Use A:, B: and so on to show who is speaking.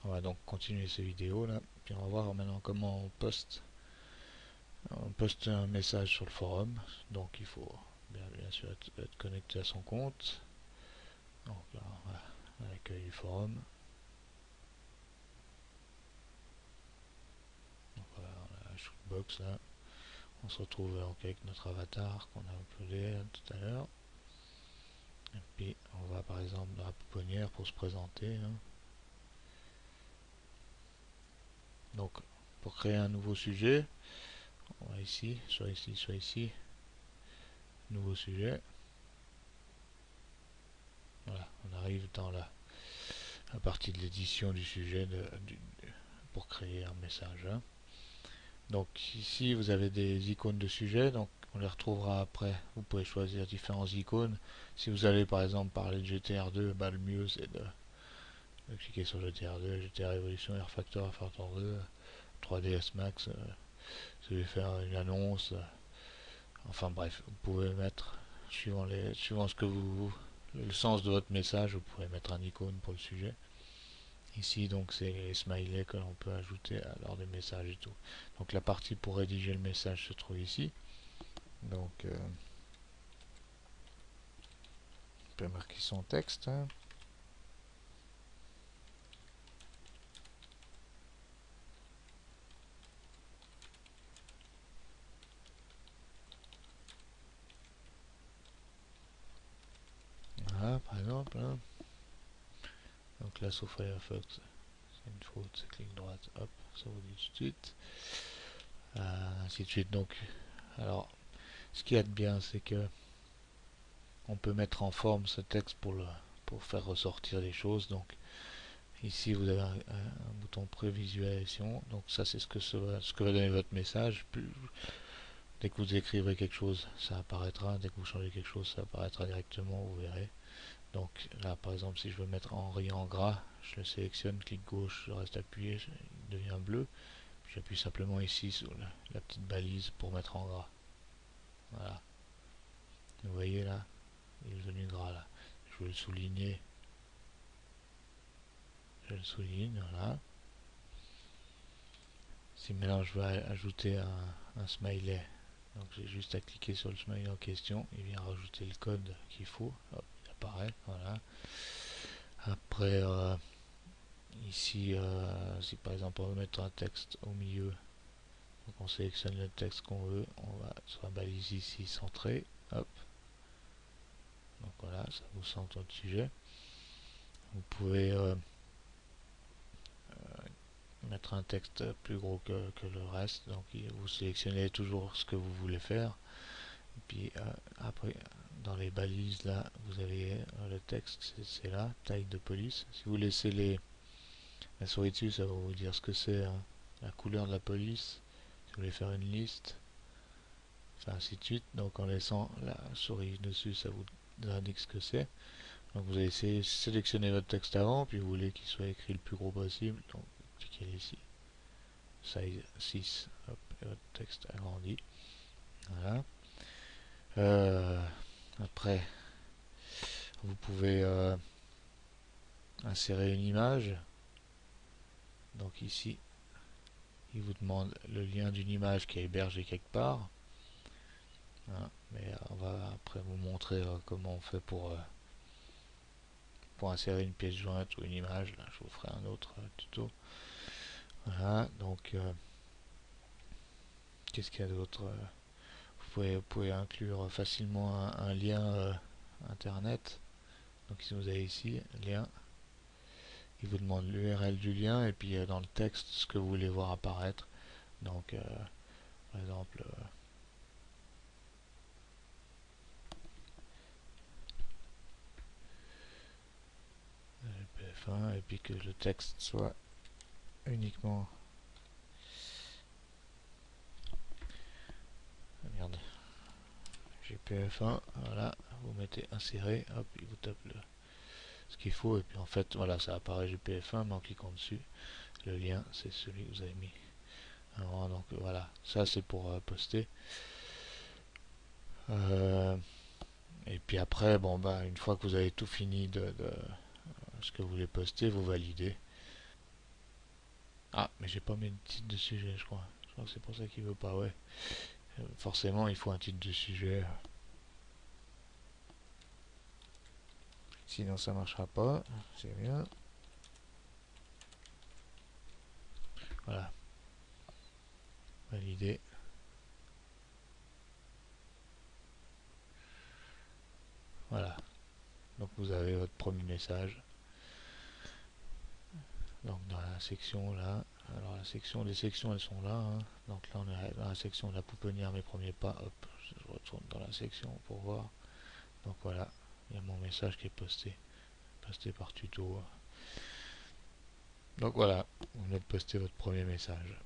A: On va donc continuer ces vidéos là, puis on va voir maintenant comment on poste un message sur le forum. Donc il faut bien sûr être connecté à son compte. Donc là, voilà, l'accueil du forum. Donc voilà, on a la shootbox là. On se retrouve donc avec notre avatar qu'on a uploadé tout à l'heure. Et puis on va par exemple dans la pouponnière pour se présenter, hein. Donc pour créer un nouveau sujet, on va ici, soit ici, nouveau sujet. Voilà, on arrive dans la partie de l'édition du sujet pour créer un message, hein. Donc ici vous avez des icônes de sujet, donc on les retrouvera après. Vous pouvez choisir différentes icônes. Si vous allez par exemple parler de GTR2, bah, le mieux c'est de cliquer sur GTR2, GTR Evolution, R-Factor, R-Factor 2, 3ds Max. Si vous voulez faire une annonce, enfin bref, vous pouvez mettre, suivant ce que le sens de votre message, vous pourrez mettre un icône pour le sujet. Ici donc c'est les smileys que l'on peut ajouter lors des messages et tout. Donc la partie pour rédiger le message se trouve ici. Donc on peut marquer son texte, hein. Voilà par exemple, hein. Donc là sur Firefox c'est une faute, c'est clic droite, hop, ça vous dit tout de suite. Ainsi de suite. Donc alors ce qu'il y a de bien c'est que on peut mettre en forme ce texte pour faire ressortir les choses. Donc ici vous avez un bouton prévisualisation, donc ça c'est ce que va donner votre message. Dès que vous écrivrez quelque chose ça apparaîtra, dès que vous changez quelque chose ça apparaîtra directement, vous verrez. Donc là par exemple si je veux mettre Henri en gras, je le sélectionne, clic gauche, je reste appuyé, il devient bleu, puis j'appuie simplement ici sur la petite balise pour mettre en gras. Voilà, vous voyez là, il est devenu gras là. Je veux le souligner, je le souligne, voilà. Si maintenant je veux ajouter un smiley, donc j'ai juste à cliquer sur le smiley en question, il vient rajouter le code qu'il faut, hop, il apparaît, voilà. Après ici, si par exemple on veut mettre un texte au milieu, donc on sélectionne le texte qu'on veut, on va sur la balise ici centrée, hop, donc voilà, ça vous centre votre sujet. Vous pouvez mettre un texte plus gros que le reste, donc vous sélectionnez toujours ce que vous voulez faire. Et puis après, dans les balises là, vous avez le texte, c'est là, taille de police. Si vous laissez la souris dessus, ça va vous dire ce que c'est, hein, la couleur de la police. Si vous voulez faire une liste, enfin ainsi de suite. Donc en laissant la souris dessus, ça vous indique ce que c'est. Donc vous allez sélectionner votre texte avant, puis vous voulez qu'il soit écrit le plus gros possible. Donc cliquez ici, size 6, hop, et votre texte agrandit. Voilà. Après, vous pouvez insérer une image. Donc ici, il vous demande le lien d'une image qui est hébergée quelque part. Voilà. Mais on va après vous montrer comment on fait pour insérer une pièce jointe ou une image. Là, je vous ferai un autre tuto. Voilà, donc qu'est-ce qu'il y a d'autre? Vous pouvez inclure facilement un lien internet. Donc si vous avez ici, lien, il vous demande l'URL du lien et puis dans le texte ce que vous voulez voir apparaître. Donc par exemple GPF1 et puis que le texte soit uniquement, merde, GPF1, voilà, vous mettez insérer, hop, il vous tape ce qu'il faut et puis en fait voilà ça apparaît GPF1 mais en cliquant dessus le lien c'est celui que vous avez mis. Alors, donc voilà, ça c'est pour poster. Et puis après bon bah une fois que vous avez tout fini de ce que vous voulez poster, vous validez. Ah, mais j'ai pas mis de titre de sujet, je crois. Je crois que c'est pour ça qu'il veut pas, ouais. Forcément, il faut un titre de sujet. Sinon, ça marchera pas. C'est bien. Voilà. Validé. Voilà. Donc, vous avez votre premier message. Donc, dans la section là. Alors, la section, les sections, elles sont là. Hein. Donc, là, on est dans la section de la pouponnière, mes premiers pas. Hop. Je retourne dans la section pour voir. Donc, voilà. Il y a mon message qui est posté. Posté par tuto. Donc, voilà. Vous venez de poster votre premier message.